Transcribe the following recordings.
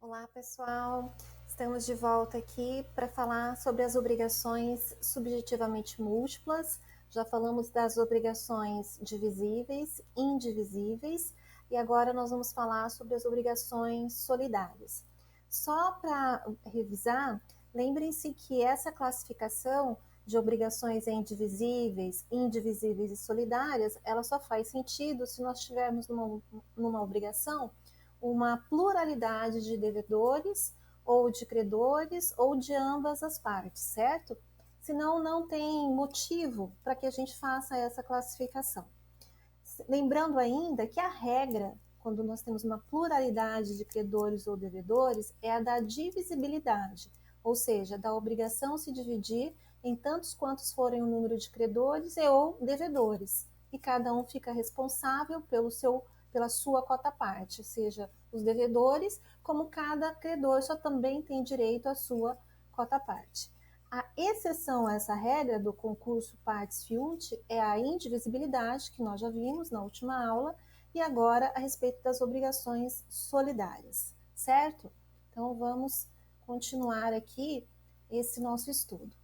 Olá, pessoal. Estamos de volta aqui para falar sobre as obrigações subjetivamente múltiplas. Já falamos das obrigações divisíveis, indivisíveis, e agora nós vamos falar sobre as obrigações solidárias. Só para revisar, lembrem-se que essa classificação de obrigações em divisíveis, indivisíveis e solidárias, ela só faz sentido se nós tivermos numa obrigação uma pluralidade de devedores ou de credores ou de ambas as partes, certo? Senão não tem motivo para que a gente faça essa classificação. Lembrando ainda que a regra, quando nós temos uma pluralidade de credores ou devedores, é a da divisibilidade, ou seja, da obrigação se dividir em tantos quantos forem o número de credores e ou devedores, e cada um fica responsável pela sua cota-parte, seja os devedores, como cada credor só também tem direito à sua cota-parte. A exceção a essa regra do concurso partes fiunt é a indivisibilidade, que nós já vimos na última aula, e agora a respeito das obrigações solidárias, certo? Então vamos continuar aqui esse nosso estudo.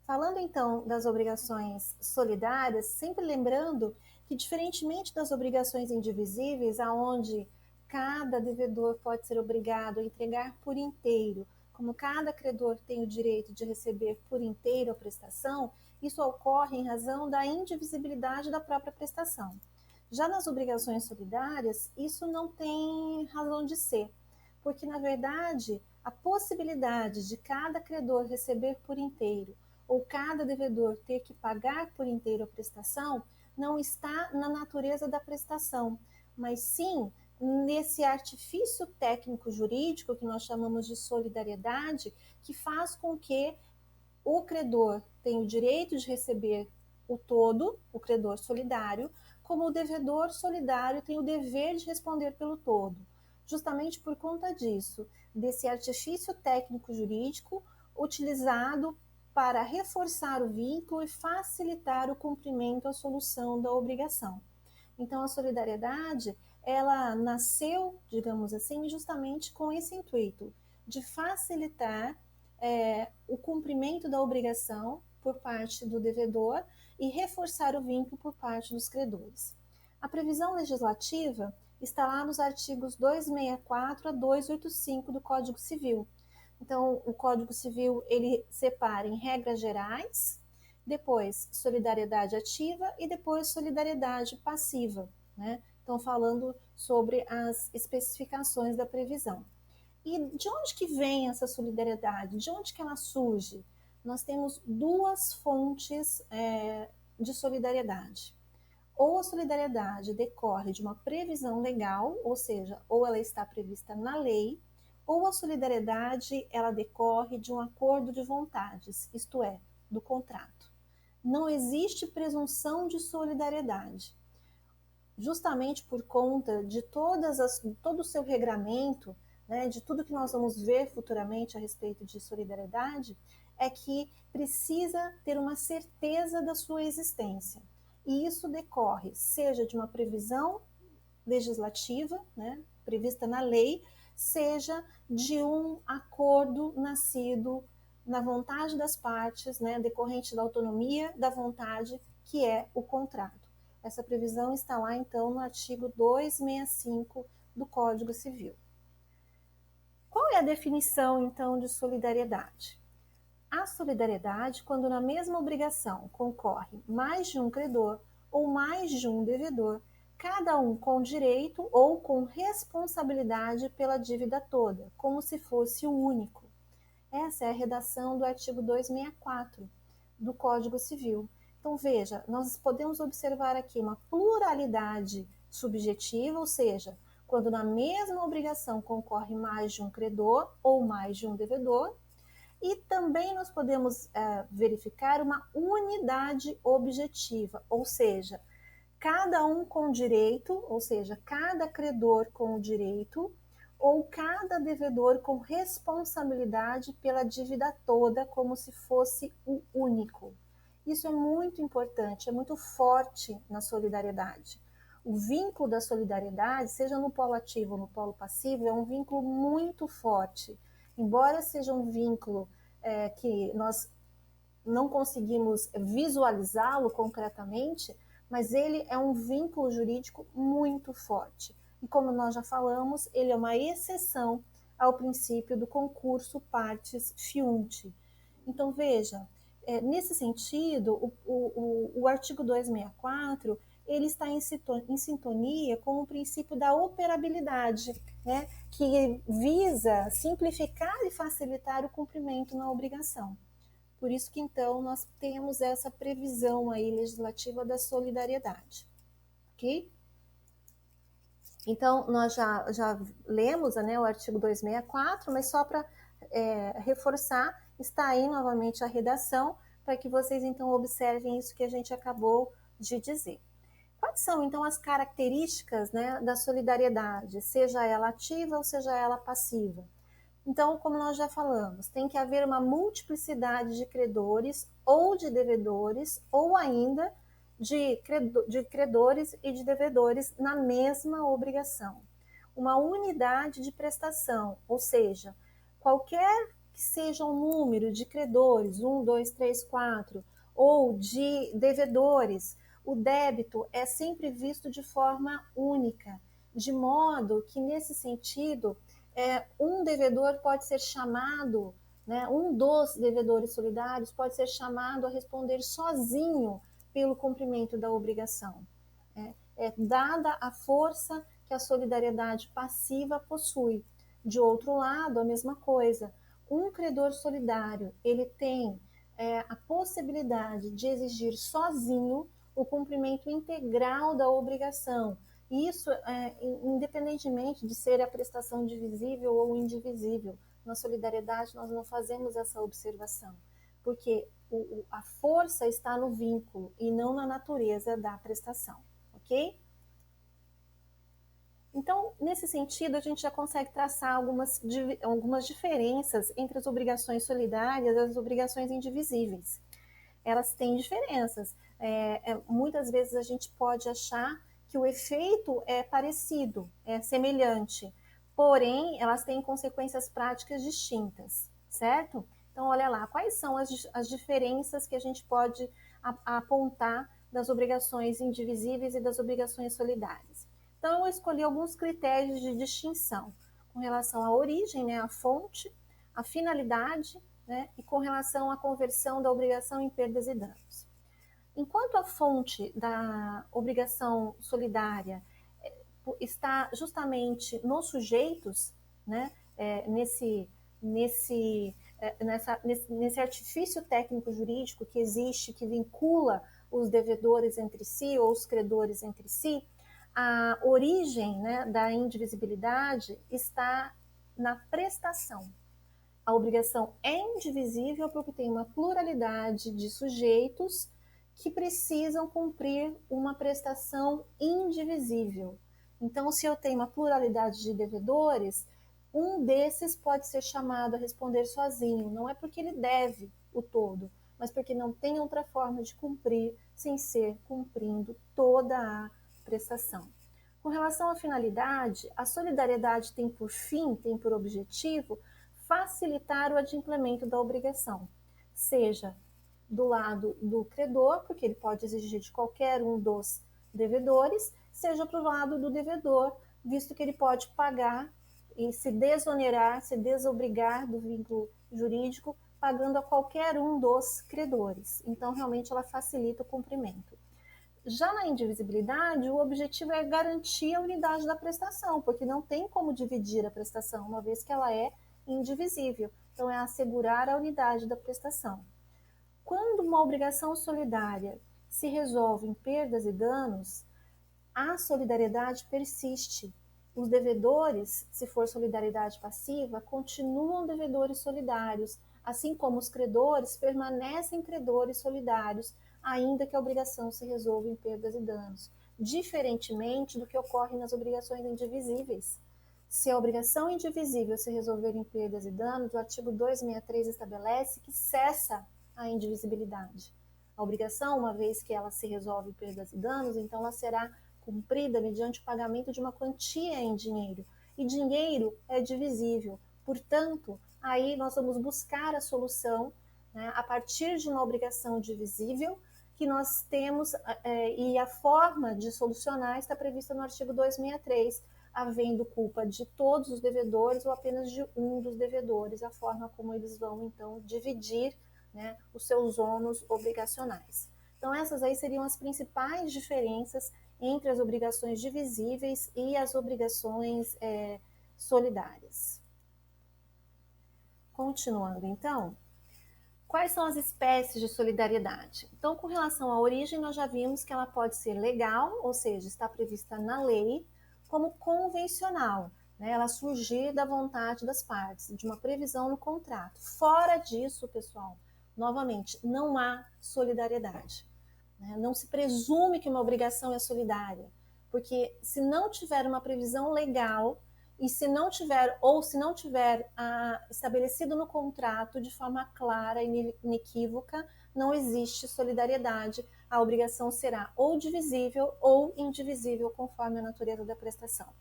Falando então das obrigações solidárias, sempre lembrando que, diferentemente das obrigações indivisíveis, aonde cada devedor pode ser obrigado a entregar por inteiro, como cada credor tem o direito de receber por inteiro a prestação, isso ocorre em razão da indivisibilidade da própria prestação. Já nas obrigações solidárias, isso não tem razão de ser, porque, na verdade, a possibilidade de cada credor receber por inteiro ou cada devedor ter que pagar por inteiro a prestação não está na natureza da prestação, mas sim nesse artifício técnico jurídico que nós chamamos de solidariedade, que faz com que o credor tenha o direito de receber o todo, o credor solidário, como o devedor solidário tem o dever de responder pelo todo. Justamente por conta disso, desse artifício técnico jurídico utilizado para reforçar o vínculo e facilitar o cumprimento, a solução da obrigação. Então, a solidariedade, ela nasceu, digamos assim, justamente com esse intuito de facilitar o cumprimento da obrigação por parte do devedor e reforçar o vínculo por parte dos credores. A previsão legislativa está lá nos artigos 264 a 285 do Código Civil. Então, o Código Civil, ele separa em regras gerais, depois solidariedade ativa e depois solidariedade passiva, né? Então, falando sobre as especificações da previsão. E de onde que vem essa solidariedade? De onde que ela surge? Nós temos duas fontes de solidariedade. Ou a solidariedade decorre de uma previsão legal, ou seja, ou ela está prevista na lei, ou a solidariedade ela decorre de um acordo de vontades, isto é, do contrato. Não existe presunção de solidariedade. Justamente por conta de todo o seu regramento, né, de tudo que nós vamos ver futuramente a respeito de solidariedade, é que precisa ter uma certeza da sua existência. E isso decorre, seja de uma previsão legislativa, né, prevista na lei, seja de um acordo nascido na vontade das partes, né, decorrente da autonomia da vontade, que é o contrato. Essa previsão está lá, então, no artigo 265 do Código Civil. Qual é a definição, então, de solidariedade? A solidariedade, quando na mesma obrigação concorre mais de um credor ou mais de um devedor, cada um com direito ou com responsabilidade pela dívida toda, como se fosse o único. Essa é a redação do artigo 264 do Código Civil. Então, veja, nós podemos observar aqui uma pluralidade subjetiva, ou seja, quando na mesma obrigação concorre mais de um credor ou mais de um devedor, e também nós podemos verificar uma unidade objetiva, ou seja, cada um com direito, ou seja, cada credor com o direito, ou cada devedor com responsabilidade pela dívida toda, como se fosse o único. Isso é muito importante, é muito forte na solidariedade, O vínculo da solidariedade, seja no polo ativo ou no polo passivo, é um vínculo muito forte. Embora seja um vínculo que nós não conseguimos visualizá-lo concretamente, mas ele é um vínculo jurídico muito forte. E como nós já falamos, ele é uma exceção ao princípio do concurso partes fiunt. Então, veja, nesse sentido, o artigo 264 ele está em sintonia com o princípio da operabilidade, né, que visa simplificar e facilitar o cumprimento na obrigação. Por isso que, então, nós temos essa previsão aí legislativa da solidariedade, ok? Então, nós já lemos, né, o artigo 264, mas só para reforçar, está aí novamente a redação, para que vocês, então, observem isso que a gente acabou de dizer. Quais são, então, as características, né, da solidariedade, seja ela ativa ou seja ela passiva? Então, como nós já falamos, tem que haver uma multiplicidade de credores ou de devedores, ou ainda de credores e de devedores na mesma obrigação. Uma unidade de prestação, ou seja, qualquer que seja o número de credores, 1, 2, 3, 4, ou de devedores, o débito é sempre visto de forma única, de modo que, nesse sentido, um devedor pode ser chamado, né, um dos devedores solidários pode ser chamado a responder sozinho pelo cumprimento da obrigação. Dada a força que a solidariedade passiva possui. De outro lado, a mesma coisa. Um credor solidário, ele tem a possibilidade de exigir sozinho o cumprimento integral da obrigação. Isso independentemente de ser a prestação divisível ou indivisível. Na solidariedade, nós não fazemos essa observação, porque a força está no vínculo e não na natureza da prestação, ok? Então, nesse sentido, a gente já consegue traçar algumas diferenças entre as obrigações solidárias e as obrigações indivisíveis. Elas têm diferenças. Muitas vezes a gente pode achar que o efeito é parecido, é semelhante, porém, elas têm consequências práticas distintas, certo? Então, olha lá, quais são as diferenças que a gente pode apontar das obrigações indivisíveis e das obrigações solidárias. Então, eu escolhi alguns critérios de distinção com relação à origem, né, à fonte, à finalidade, né, e com relação à conversão da obrigação em perdas e danos. Enquanto a fonte da obrigação solidária está justamente nos sujeitos, né, nesse artifício técnico jurídico que existe, que vincula os devedores entre si ou os credores entre si, a origem, né, da indivisibilidade está na prestação. A obrigação é indivisível porque tem uma pluralidade de sujeitos que precisam cumprir uma prestação indivisível. Então, se eu tenho uma pluralidade de devedores, um desses pode ser chamado a responder sozinho. Não é porque ele deve o todo, mas porque não tem outra forma de cumprir sem ser cumprindo toda a prestação. Com relação à finalidade, a solidariedade tem por fim, tem por objetivo, facilitar o adimplemento da obrigação, seja do lado do credor, porque ele pode exigir de qualquer um dos devedores, seja para o lado do devedor, visto que ele pode pagar e se desonerar, se desobrigar do vínculo jurídico, pagando a qualquer um dos credores. Então, realmente, ela facilita o cumprimento. Já na indivisibilidade, o objetivo é garantir a unidade da prestação, porque não tem como dividir a prestação, uma vez que ela é indivisível. Então, é assegurar a unidade da prestação. Quando uma obrigação solidária se resolve em perdas e danos, a solidariedade persiste. Os devedores, se for solidariedade passiva, continuam devedores solidários, assim como os credores permanecem credores solidários, ainda que a obrigação se resolva em perdas e danos, diferentemente do que ocorre nas obrigações indivisíveis. Se a obrigação indivisível se resolver em perdas e danos, o artigo 263 estabelece que cessa a indivisibilidade. A obrigação, uma vez que ela se resolve em perdas e danos, então ela será cumprida mediante o pagamento de uma quantia em dinheiro. E dinheiro é divisível. Portanto, aí nós vamos buscar a solução, né, a partir de uma obrigação divisível que nós temos, e a forma de solucionar está prevista no artigo 263, havendo culpa de todos os devedores ou apenas de um dos devedores, a forma como eles vão, então, dividir, né, os seus ônus obrigacionais. Então, essas aí seriam as principais diferenças entre as obrigações divisíveis e as obrigações solidárias. Continuando, então, quais são as espécies de solidariedade? Então, com relação à origem, nós já vimos que ela pode ser legal, ou seja, está prevista na lei, como convencional, né? Ela surgir da vontade das partes, de uma previsão no contrato. Fora disso, pessoal, novamente, não há solidariedade, né? Não se presume que uma obrigação é solidária, porque se não tiver uma previsão legal, e se não tiver estabelecido no contrato de forma clara e inequívoca, não existe solidariedade. A obrigação será ou divisível ou indivisível, conforme a natureza da prestação.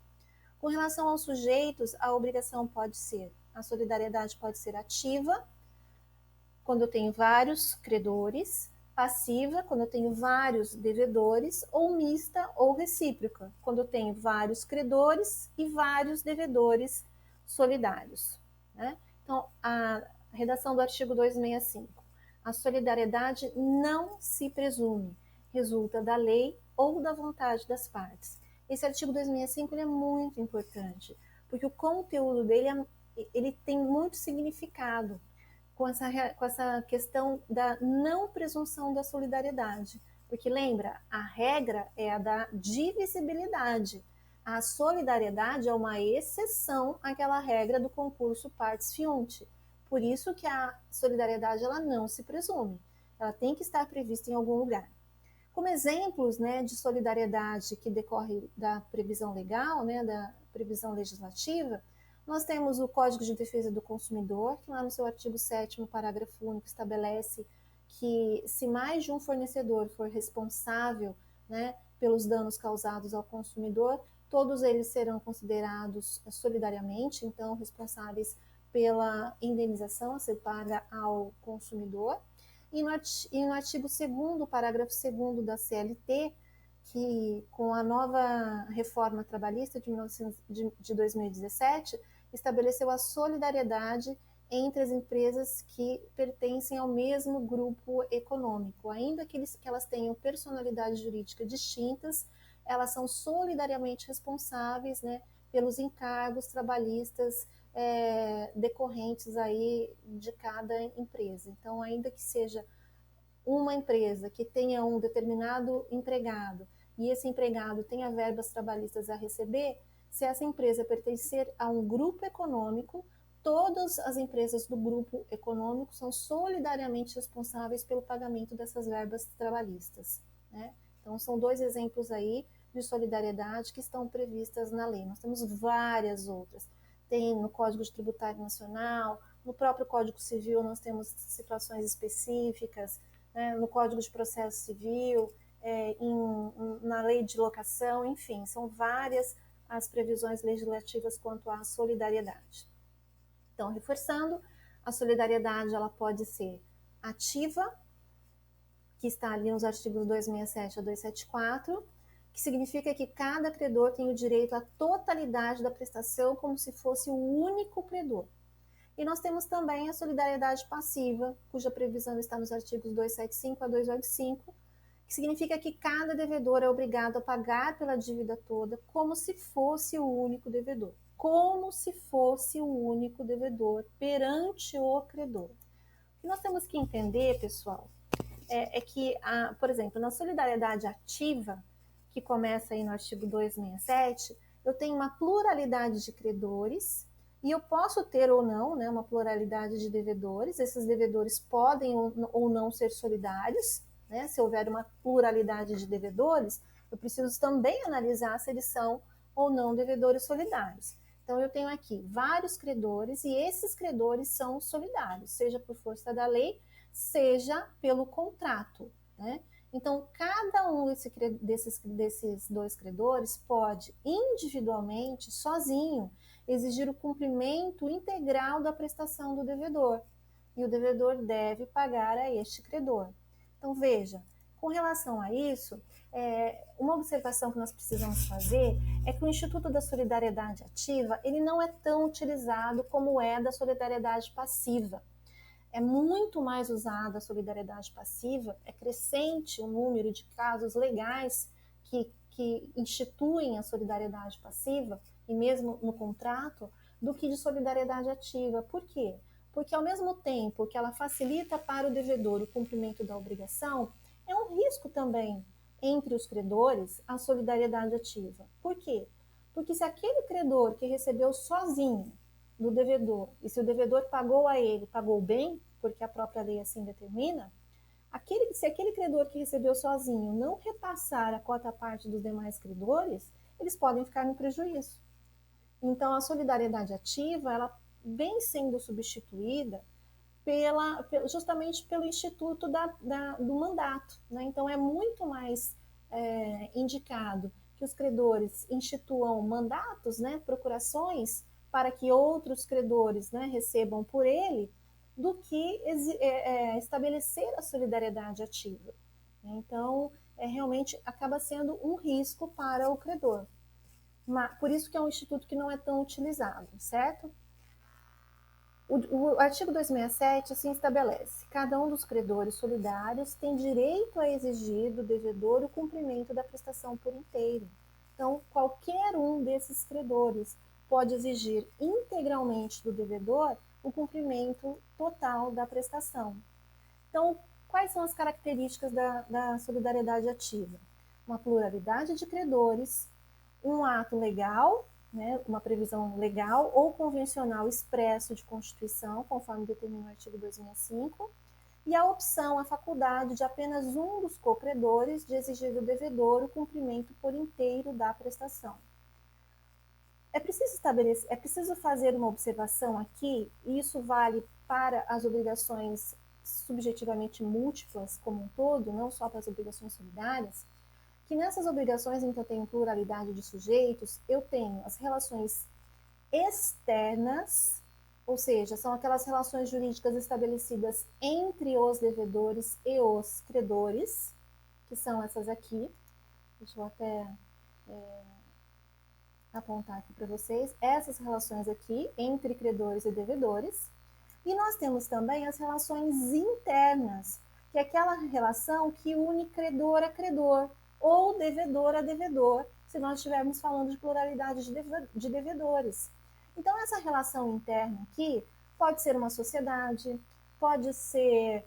Com relação aos sujeitos, a solidariedade pode ser ativa, quando eu tenho vários credores, passiva, quando eu tenho vários devedores, ou mista ou recíproca, quando eu tenho vários credores e vários devedores solidários, né? Então, a redação do artigo 265. A solidariedade não se presume, resulta da lei ou da vontade das partes. Esse artigo 265 ele é muito importante, porque o conteúdo dele ele tem muito significado com essa questão da não presunção da solidariedade. Porque lembra, a regra é a da divisibilidade. A solidariedade é uma exceção àquela regra do concurso partes fiunt. Por isso que a solidariedade ela não se presume. Ela tem que estar prevista em algum lugar. Como exemplos, né, de solidariedade que decorre da previsão legal, né, da previsão legislativa, nós temos o Código de Defesa do Consumidor, que lá no seu artigo 7º, parágrafo único, estabelece que se mais de um fornecedor for responsável, né, pelos danos causados ao consumidor, todos eles serão considerados solidariamente, então responsáveis pela indenização a ser paga ao consumidor. E no artigo 2º, parágrafo 2º da CLT, que com a nova reforma trabalhista de 2017, estabeleceu a solidariedade entre as empresas que pertencem ao mesmo grupo econômico. Ainda que elas tenham personalidades jurídicas distintas, elas são solidariamente responsáveis, né, pelos encargos trabalhistas decorrentes aí de cada empresa. Então, ainda que seja uma empresa que tenha um determinado empregado e esse empregado tenha verbas trabalhistas a receber, se essa empresa pertencer a um grupo econômico, todas as empresas do grupo econômico são solidariamente responsáveis pelo pagamento dessas verbas trabalhistas, né? Então, são dois exemplos aí de solidariedade que estão previstas na lei. Nós temos várias outras. Tem no Código Tributário Nacional, no próprio Código Civil nós temos situações específicas, né? No Código de Processo Civil, na Lei de Locação, enfim, são várias as previsões legislativas quanto à solidariedade. Então, reforçando, a solidariedade ela pode ser ativa, que está ali nos artigos 267 a 274, que significa que cada credor tem o direito à totalidade da prestação como se fosse o único credor. E nós temos também a solidariedade passiva, cuja previsão está nos artigos 275 a 285, que significa que cada devedor é obrigado a pagar pela dívida toda como se fosse o único devedor. Como se fosse o único devedor perante o credor. O que nós temos que entender, pessoal, é que, por exemplo, na solidariedade ativa, que começa aí no artigo 267, eu tenho uma pluralidade de credores e eu posso ter ou não, né, uma pluralidade de devedores. Esses devedores podem ou não ser solidários, né? Se houver uma pluralidade de devedores, eu preciso também analisar se eles são ou não devedores solidários. Então, eu tenho aqui vários credores e esses credores são solidários, seja por força da lei, seja pelo contrato, né? Então, cada um desses dois credores pode, individualmente, sozinho, exigir o cumprimento integral da prestação do devedor, e o devedor deve pagar a este credor. Então, veja, com relação a isso, uma observação que nós precisamos fazer é que o Instituto da Solidariedade Ativa, ele não é tão utilizado como é da solidariedade passiva. É muito mais usada a solidariedade passiva, é crescente o número de casos legais que instituem a solidariedade passiva, e mesmo no contrato, do que de solidariedade ativa. Por quê? Porque ao mesmo tempo que ela facilita para o devedor o cumprimento da obrigação, é um risco também entre os credores a solidariedade ativa. Por quê? Porque se aquele credor que recebeu sozinho do devedor, e se o devedor pagou a ele, pagou bem, porque a própria lei assim determina, se aquele credor que recebeu sozinho não repassar a cota parte dos demais credores, eles podem ficar no prejuízo. Então, a solidariedade ativa, ela vem sendo substituída justamente pelo instituto do mandato. Né? Então, é muito mais indicado que os credores instituam mandatos, né, procurações, para que outros credores, né, recebam por ele, do que estabelecer a solidariedade ativa. Então, realmente acaba sendo um risco para o credor. Por isso que é um instituto que não é tão utilizado, certo? O artigo 267 assim estabelece: cada um dos credores solidários tem direito a exigir do devedor o cumprimento da prestação por inteiro. Então, qualquer um desses credores pode exigir integralmente do devedor o cumprimento total da prestação. Então, quais são as características da solidariedade ativa? Uma pluralidade de credores, um ato legal, né, uma previsão legal ou convencional expresso de Constituição, conforme determina o artigo 265, e a opção, a faculdade de apenas um dos cocredores de exigir do devedor o cumprimento por inteiro da prestação. É preciso fazer uma observação aqui, e isso vale para as obrigações subjetivamente múltiplas como um todo, não só para as obrigações solidárias, que nessas obrigações em que eu tenho pluralidade de sujeitos, eu tenho as relações externas, ou seja, são aquelas relações jurídicas estabelecidas entre os devedores e os credores, que são essas aqui. Deixa eu até apontar aqui para vocês. Essas relações aqui, entre credores e devedores. E nós temos também as relações internas, que é aquela relação que une credor a credor, ou devedor a devedor, se nós estivermos falando de pluralidade de devedores. Então, essa relação interna aqui pode ser uma sociedade, pode ser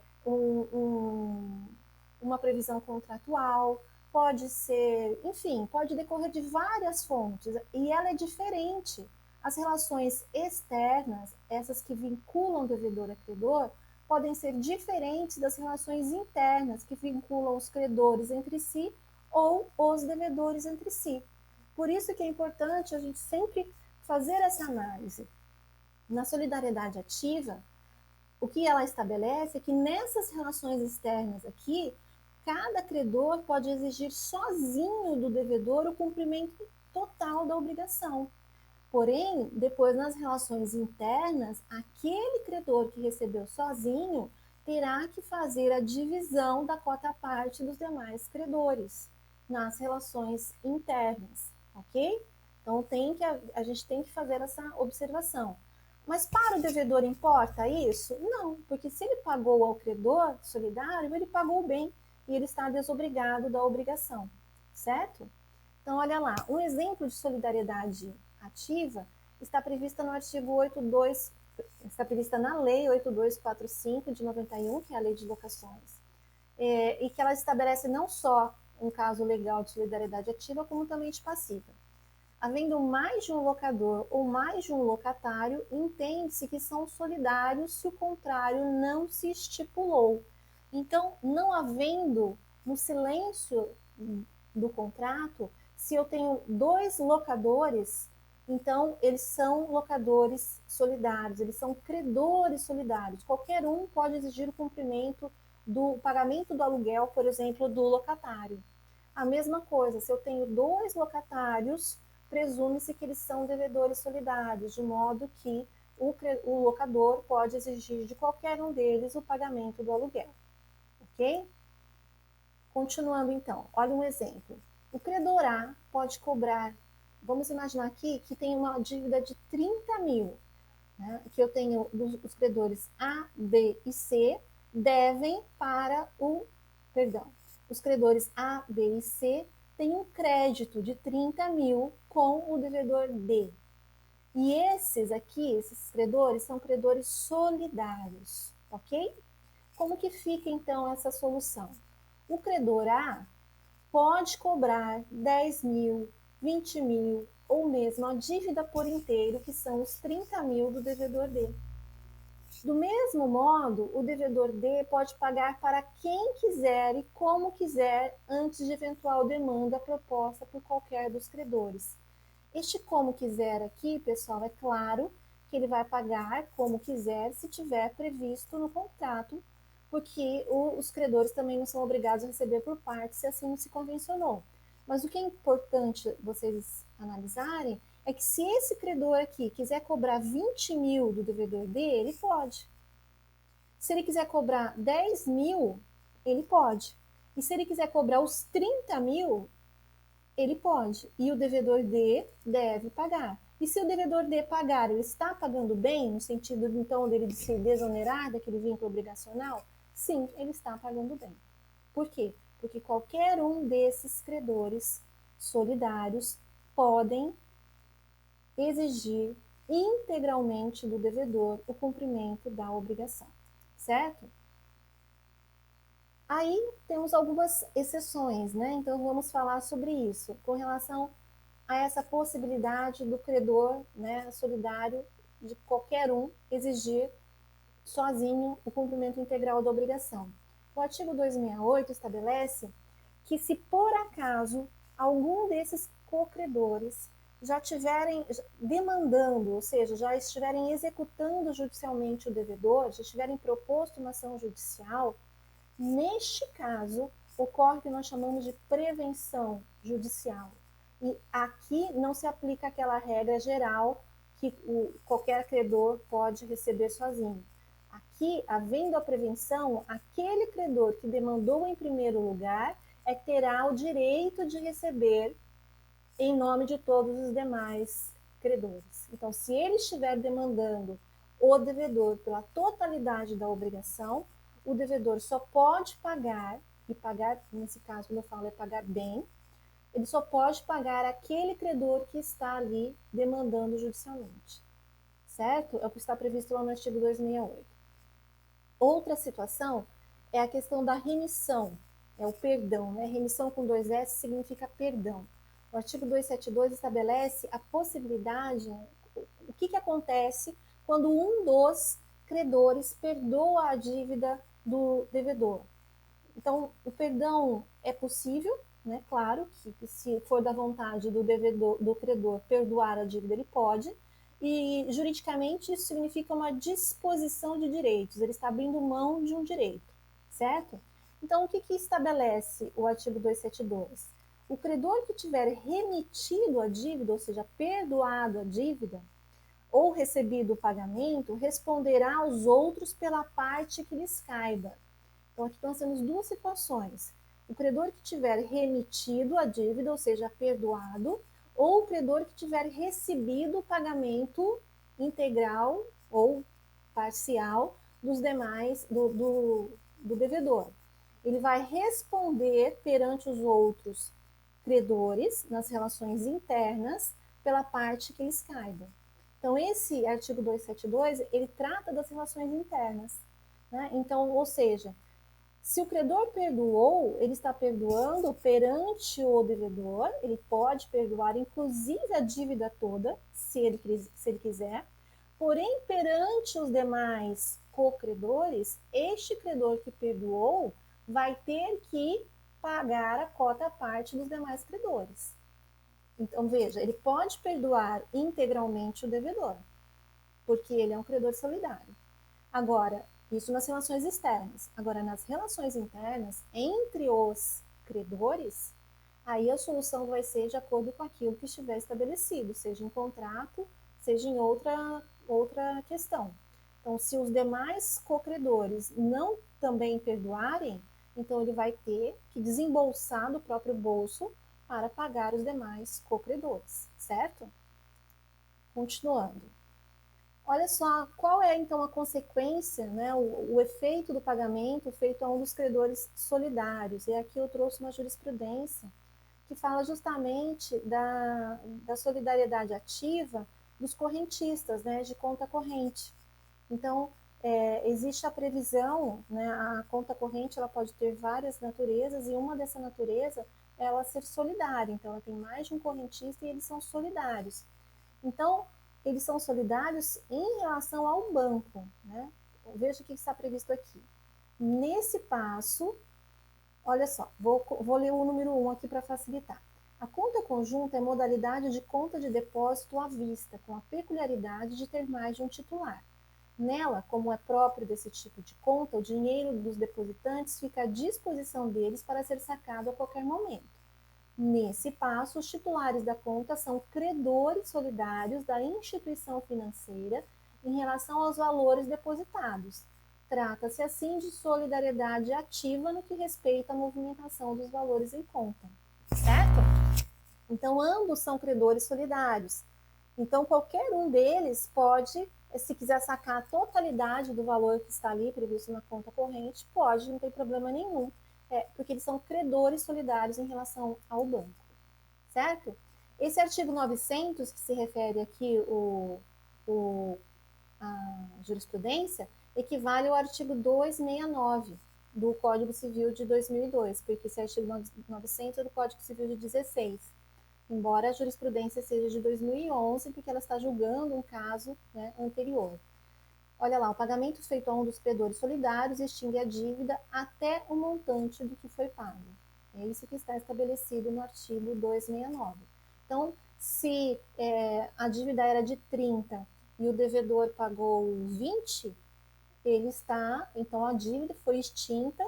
uma previsão contratual, pode ser, enfim, pode decorrer de várias fontes, e ela é diferente. As relações externas, essas que vinculam devedor a credor, podem ser diferentes das relações internas, que vinculam os credores entre si ou os devedores entre si. Por isso que é importante a gente sempre fazer essa análise. Na solidariedade ativa, o que ela estabelece é que nessas relações externas aqui, cada credor pode exigir sozinho do devedor o cumprimento total da obrigação. Porém, depois nas relações internas, aquele credor que recebeu sozinho terá que fazer a divisão da cota parte dos demais credores nas relações internas, ok? Então a gente tem que fazer essa observação. Mas para o devedor importa isso? Não, porque se ele pagou ao credor solidário, ele pagou bem e ele está desobrigado da obrigação, certo? Então, olha lá, um exemplo de solidariedade ativa está prevista no artigo 82, está prevista na Lei 8245 de 91, que é a Lei de Locações, e que ela estabelece não só um caso legal de solidariedade ativa, como também de passiva. Havendo mais de um locador ou mais de um locatário, entende-se que são solidários se o contrário não se estipulou. Então, não havendo, no silêncio do contrato, se eu tenho dois locadores, então eles são locadores solidários, eles são credores solidários. Qualquer um pode exigir o cumprimento do pagamento do aluguel, por exemplo, do locatário. A mesma coisa, se eu tenho 2 locatários, presume-se que eles são devedores solidários, de modo que o locador pode exigir de qualquer um deles o pagamento do aluguel, ok? Continuando então, olha um exemplo. O credor A pode cobrar, vamos imaginar aqui que tem uma dívida de 30 mil, né? Que eu tenho os credores A, B e C devem para os credores A, B e C têm um crédito de 30 mil com o devedor D. E esses aqui, esses credores, são credores solidários, ok? Como que fica então essa solução? O credor A pode cobrar 10 mil, 20 mil ou mesmo a dívida por inteiro, que são os 30 mil do devedor D. Do mesmo modo, o devedor D pode pagar para quem quiser e como quiser antes de eventual demanda proposta por qualquer dos credores. Este como quiser aqui, pessoal, é claro que ele vai pagar como quiser se tiver previsto no contrato, porque os credores também não são obrigados a receber por parte se assim não se convencionou. Mas o que é importante vocês analisarem é que se esse credor aqui quiser cobrar 20 mil do devedor dele, ele pode. Se ele quiser cobrar 10 mil, ele pode. E se ele quiser cobrar os 30 mil, ele pode. E o devedor D deve pagar. E se o devedor D pagar, ele está pagando bem, no sentido então dele de se desonerar daquele vínculo obrigacional? Sim, ele está pagando bem. Por quê? Porque qualquer um desses credores solidários podem exigir integralmente do devedor o cumprimento da obrigação, certo? Aí temos algumas exceções, né? Então vamos falar sobre isso, com relação a essa possibilidade do credor, né, solidário, de qualquer um exigir sozinho o cumprimento integral da obrigação. O artigo 268 estabelece que se por acaso algum desses cocredores já estiverem demandando, ou seja, já estiverem executando judicialmente o devedor, já estiverem proposto uma ação judicial, neste caso ocorre o que nós chamamos de prevenção judicial. E aqui não se aplica aquela regra geral que qualquer credor pode receber sozinho. Aqui, havendo a prevenção, aquele credor que demandou em primeiro lugar é que terá o direito de receber em nome de todos os demais credores. Então, se ele estiver demandando o devedor pela totalidade da obrigação, o devedor só pode pagar, e pagar, nesse caso, como eu falo, é pagar bem, ele só pode pagar aquele credor que está ali demandando judicialmente, certo? É o que está previsto lá no artigo 268. Outra situação é a questão da remissão, é o perdão, né? Remissão com 2S significa perdão. O artigo 272 estabelece a possibilidade, o que acontece quando um dos credores perdoa a dívida do devedor. Então, o perdão é possível, né? Claro que se for da vontade do devedor, do credor perdoar a dívida, ele pode. E juridicamente isso significa uma disposição de direitos. Ele está abrindo mão de um direito, certo? Então, o que estabelece o artigo 272? O credor que tiver remitido a dívida, ou seja, perdoado a dívida, ou recebido o pagamento, responderá aos outros pela parte que lhes caiba. Então, aqui nós temos duas situações. O credor que tiver remitido a dívida, ou seja, perdoado, ou o credor que tiver recebido o pagamento integral ou parcial dos demais, do devedor. Ele vai responder perante os outros credores, nas relações internas, pela parte que lhes caiba. Então, esse artigo 272, ele trata das relações internas, né? Então, ou seja, se o credor perdoou, ele está perdoando perante o devedor, ele pode perdoar inclusive a dívida toda, se ele quiser, porém, perante os demais co-credores, este credor que perdoou vai ter que pagar a cota à parte dos demais credores. Então, veja, ele pode perdoar integralmente o devedor, porque ele é um credor solidário. Agora, Isso nas relações externas. Agora, nas relações internas, entre os credores, aí a solução vai ser de acordo com aquilo que estiver estabelecido, seja em contrato, seja em outra questão. Então, se os demais cocredores não também perdoarem, então ele vai ter que desembolsar do próprio bolso para pagar os demais cocredores, certo? Continuando. Olha só, qual é então a consequência, né, o efeito do pagamento feito a um dos credores solidários? E aqui eu trouxe uma jurisprudência que fala justamente da solidariedade ativa dos correntistas, né, de conta corrente. Então, existe a previsão, né, a conta corrente ela pode ter várias naturezas, e uma dessa natureza é ela ser solidária. Então, ela tem mais de um correntista e eles são solidários. Então, eles são solidários em relação ao banco, né? Veja o que está previsto aqui. Nesse passo, olha só, vou ler o número 1 aqui para facilitar. A conta conjunta é modalidade de conta de depósito à vista, com a peculiaridade de ter mais de um titular. Nela, como é próprio desse tipo de conta, o dinheiro dos depositantes fica à disposição deles para ser sacado a qualquer momento. Nesse passo, os titulares da conta são credores solidários da instituição financeira em relação aos valores depositados. Trata-se, assim, de solidariedade ativa no que respeita à movimentação dos valores em conta, certo? Então, ambos são credores solidários. Então, qualquer um deles pode, se quiser sacar a totalidade do valor que está ali previsto na conta corrente, pode, não tem problema nenhum, porque eles são credores solidários em relação ao banco, certo? Esse artigo 900, que se refere aqui a jurisprudência, equivale ao artigo 269 do Código Civil de 2002, porque esse artigo 900 é do Código Civil de 16, embora a jurisprudência seja de 2011, porque ela está julgando um caso, né, anterior. Olha lá, o pagamento feito a um dos credores solidários extingue a dívida até o montante do que foi pago. É isso que está estabelecido no artigo 269. Então, se a dívida era de 30 e o devedor pagou 20, ele está, então a dívida foi extinta,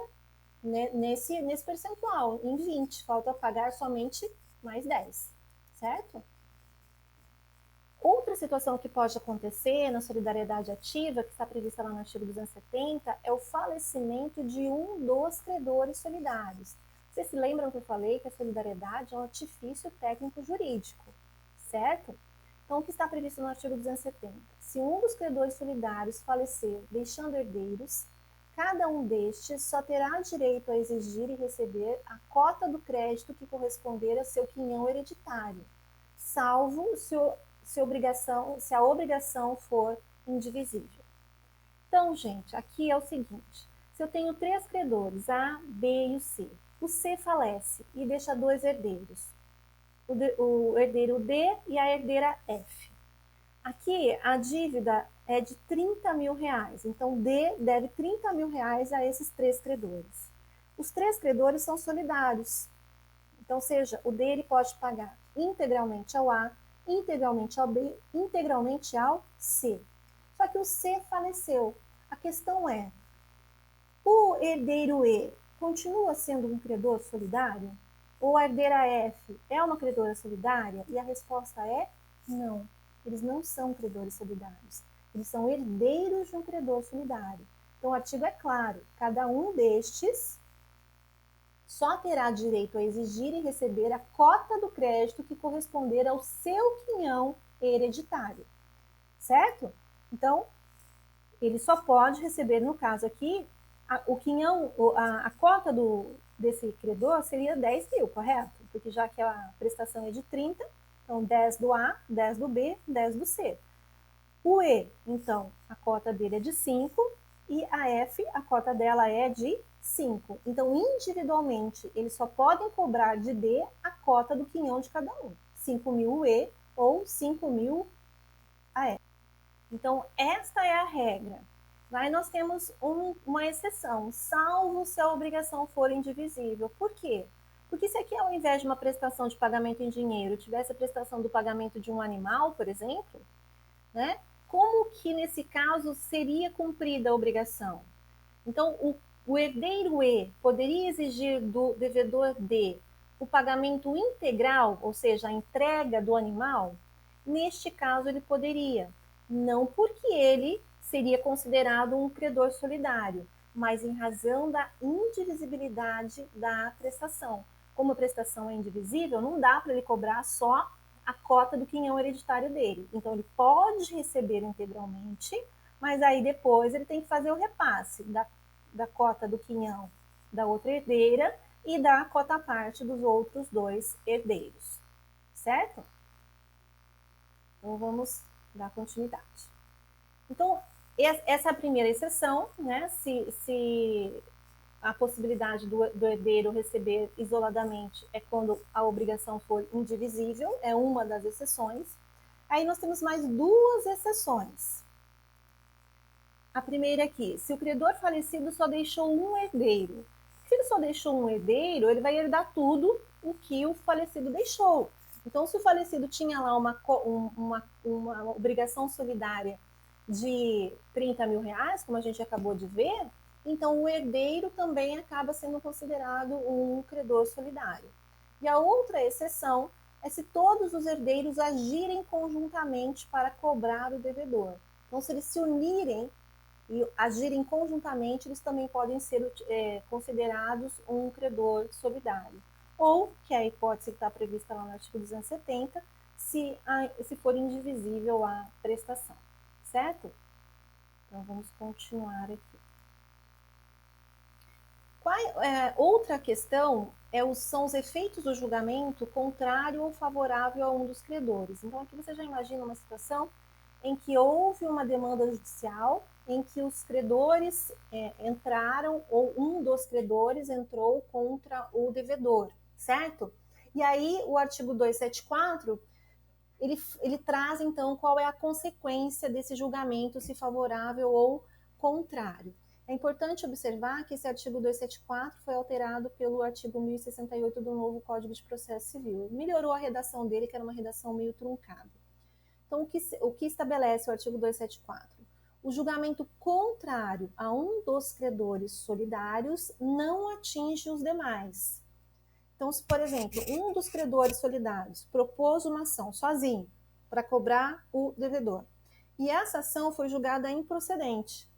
né, nesse percentual, em 20, falta pagar somente mais 10, certo? Outra situação que pode acontecer na solidariedade ativa, que está prevista lá no artigo 270, é o falecimento de um dos credores solidários. Vocês se lembram que eu falei que a solidariedade é um artifício técnico-jurídico, certo? Então, o que está previsto no artigo 270? Se um dos credores solidários falecer deixando herdeiros, cada um destes só terá direito a exigir e receber a cota do crédito que corresponder a seu quinhão hereditário, salvo se a obrigação for indivisível. Então, gente, aqui é o seguinte: se eu tenho 3 credores, A, B e o C falece e deixa 2 herdeiros, o herdeiro D e a herdeira F. Aqui a dívida é de 30 mil reais, então D deve 30 mil reais a esses 3 credores. Os 3 credores são solidários, então, seja, o D ele pode pagar integralmente ao A, integralmente ao B, integralmente ao C. Só que o C faleceu. A questão é, o herdeiro E continua sendo um credor solidário? Ou a herdeira F é uma credora solidária? E a resposta é não. Eles não são credores solidários. Eles são herdeiros de um credor solidário. Então, o artigo é claro. Cada um destes só terá direito a exigir e receber a cota do crédito que corresponder ao seu quinhão hereditário, certo? Então, ele só pode receber, no caso aqui, o quinhão, a cota desse credor seria 10 mil, correto? Porque já que a prestação é de 30, então 10 do A, 10 do B, 10 do C. O E, então, a cota dele é de 5 e a F, a cota dela é de 5. Então, individualmente, eles só podem cobrar de D a cota do quinhão de cada um. 5 mil o E ou 5 mil a F. Então, esta é a regra. Aí nós temos uma exceção, salvo se a obrigação for indivisível. Por quê? Porque se aqui, ao invés de uma prestação de pagamento em dinheiro, tivesse a prestação do pagamento de um animal, por exemplo, né? como que nesse caso seria cumprida a obrigação? Então, o herdeiro E poderia exigir do devedor D o pagamento integral, ou seja, a entrega do animal? Neste caso, ele poderia, não porque ele seria considerado um credor solidário, mas em razão da indivisibilidade da prestação. Como a prestação é indivisível, não dá para ele cobrar só a cota do quinhão hereditário dele. Então, ele pode receber integralmente, mas aí depois ele tem que fazer o repasse da cota do quinhão da outra herdeira e da cota à parte dos outros dois herdeiros, certo? Então, vamos dar continuidade. Então, essa é a primeira exceção, né? Se a possibilidade do herdeiro receber isoladamente é quando a obrigação for indivisível, é uma das exceções. Aí nós temos mais duas exceções. A primeira aqui, se o credor falecido só deixou um herdeiro. Se ele só deixou um herdeiro, ele vai herdar tudo o que o falecido deixou. Então, se o falecido tinha lá uma obrigação solidária de 30 mil reais, como a gente acabou de ver, então o herdeiro também acaba sendo considerado um credor solidário. E a outra exceção é se todos os herdeiros agirem conjuntamente para cobrar o devedor. Então, se eles se unirem e agirem conjuntamente, eles também podem ser considerados um credor solidário. Ou, que é a hipótese que está prevista lá no artigo 270, se for indivisível a prestação, certo? Então, vamos continuar aqui. Outra questão são os efeitos do julgamento contrário ou favorável a um dos credores. Então, aqui você já imagina uma situação em que houve uma demanda judicial, em que os credores entraram, ou um dos credores entrou contra o devedor, certo? E aí, o artigo 274, ele traz, então, qual é a consequência desse julgamento, se favorável ou contrário. É importante observar que esse artigo 274 foi alterado pelo artigo 1068 do novo Código de Processo Civil. Melhorou a redação dele, que era uma redação meio truncada. Então, o que estabelece o artigo 274? O julgamento contrário a um dos credores solidários não atinge os demais. Então, se, por exemplo, um dos credores solidários propôs uma ação sozinho para cobrar o devedor, e essa ação foi julgada improcedente,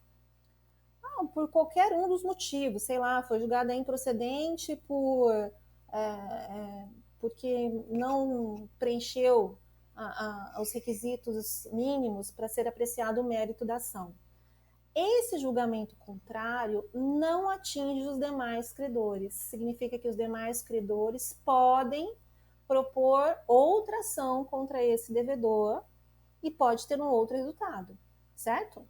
por qualquer um dos motivos, sei lá, foi julgada improcedente porque não preencheu os requisitos mínimos para ser apreciado o mérito da ação. Esse julgamento contrário não atinge os demais credores. Significa que os demais credores podem propor outra ação contra esse devedor e pode ter um outro resultado, certo?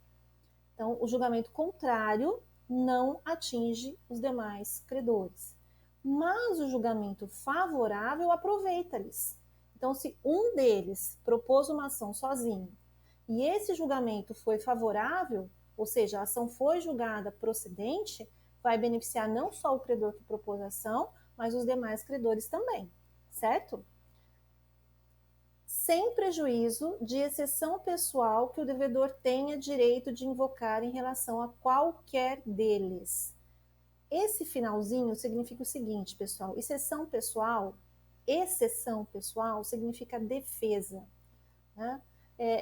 Então, o julgamento contrário não atinge os demais credores. Mas o julgamento favorável aproveita-lhes. Então, se um deles propôs uma ação sozinho e esse julgamento foi favorável, ou seja, a ação foi julgada procedente, vai beneficiar não só o credor que propôs a ação, mas os demais credores também, certo? Sem prejuízo de exceção pessoal que o devedor tenha direito de invocar em relação a qualquer deles. Esse finalzinho significa o seguinte, pessoal, exceção pessoal significa defesa, né?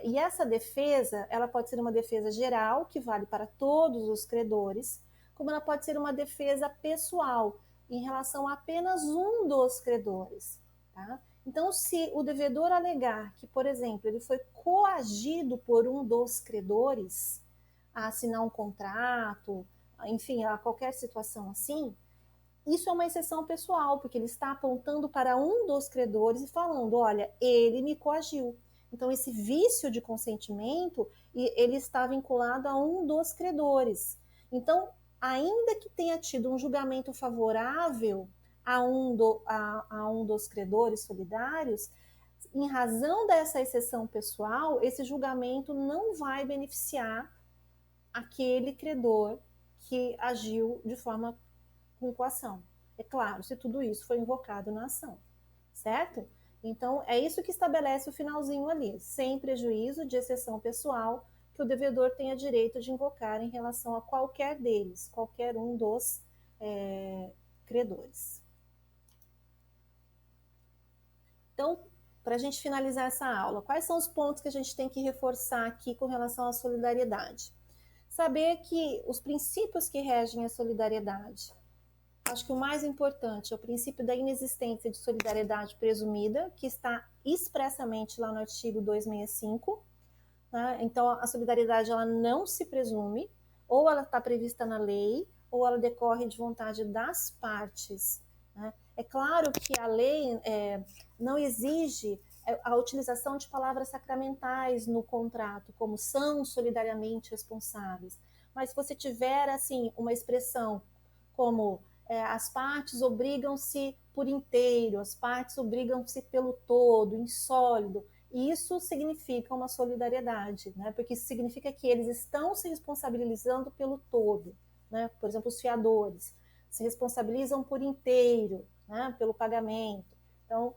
E essa defesa, ela pode ser uma defesa geral, que vale para todos os credores, como ela pode ser uma defesa pessoal, em relação a apenas um dos credores, tá? Então, se o devedor alegar que, por exemplo, ele foi coagido por um dos credores a assinar um contrato, enfim, a qualquer situação assim, isso é uma exceção pessoal, porque ele está apontando para um dos credores e falando, olha, ele me coagiu. Então, esse vício de consentimento, ele está vinculado a um dos credores. Então, ainda que tenha tido um julgamento favorável a um dos credores solidários, em razão dessa exceção pessoal, esse julgamento não vai beneficiar aquele credor que agiu de forma com coação. É claro, se tudo isso foi invocado na ação, certo? Então, é isso que estabelece o finalzinho ali, sem prejuízo de exceção pessoal que o devedor tenha direito de invocar em relação a qualquer deles, qualquer um dos credores. Então, para a gente finalizar essa aula, quais são os pontos que a gente tem que reforçar aqui com relação à solidariedade? Saber que os princípios que regem a solidariedade, acho que o mais importante é o princípio da inexistência de solidariedade presumida, que está expressamente lá no artigo 265. Tá? Então, a solidariedade ela não se presume, ou ela está prevista na lei, ou ela decorre de vontade das partes. Né? É claro que a lei não exige a utilização de palavras sacramentais no contrato, como são solidariamente responsáveis. Mas se você tiver assim uma expressão como as partes obrigam-se por inteiro, as partes obrigam-se pelo todo, em sólido, isso significa uma solidariedade, né? Porque isso significa que eles estão se responsabilizando pelo todo, né? Por exemplo, os fiadores se responsabilizam por inteiro, né? Pelo pagamento. Então,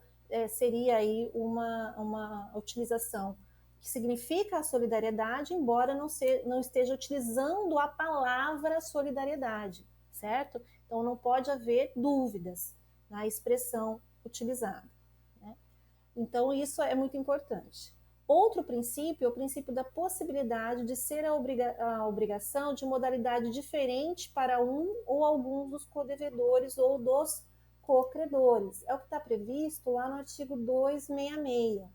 seria aí uma utilização que significa a solidariedade, embora não esteja utilizando a palavra solidariedade, certo? Então, não pode haver dúvidas na expressão utilizada. Né? Então, isso é muito importante. Outro princípio é o princípio da possibilidade de ser a obrigação de modalidade diferente para um ou alguns dos codevedores ou dos cocredores. É o que está previsto lá no artigo 266.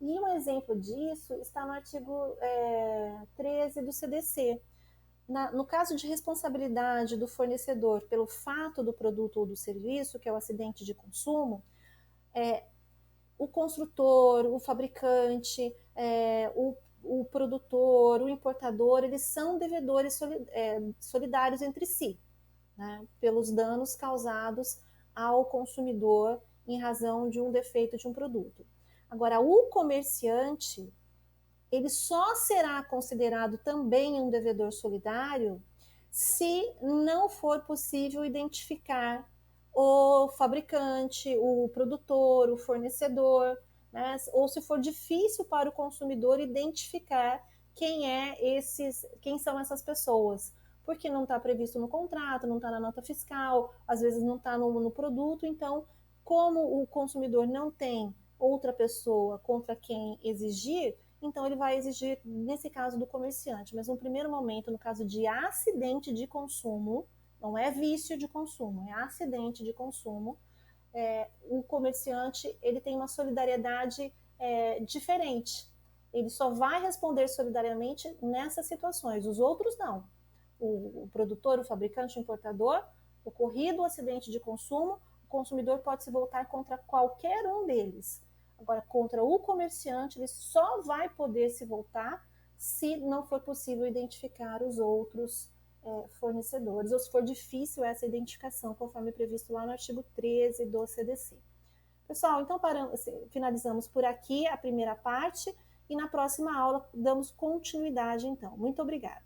E um exemplo disso está no artigo 13 do CDC. No caso de responsabilidade do fornecedor pelo fato do produto ou do serviço, que é o acidente de consumo, o construtor, o fabricante, o produtor, o importador, eles são devedores solidários entre si, né, pelos danos causados ao consumidor em razão de um defeito de um produto. Agora, o comerciante, ele só será considerado também um devedor solidário se não for possível identificar o fabricante, o produtor, o fornecedor, né? Ou se for difícil para o consumidor identificar quem são essas pessoas, porque não está previsto no contrato, não está na nota fiscal, às vezes não está no produto. Então, como o consumidor não tem outra pessoa contra quem exigir, então ele vai exigir, nesse caso do comerciante, mas no primeiro momento, no caso de acidente de consumo, não é vício de consumo, é acidente de consumo, o comerciante ele tem uma solidariedade diferente. Ele só vai responder solidariamente nessas situações, os outros não. O produtor, o fabricante, o importador, ocorrido o acidente de consumo, o consumidor pode se voltar contra qualquer um deles. Agora, contra o comerciante, ele só vai poder se voltar se não for possível identificar os outros fornecedores, ou se for difícil essa identificação, conforme previsto lá no artigo 13 do CDC. Pessoal, então finalizamos por aqui a primeira parte e na próxima aula damos continuidade, então. Muito obrigada.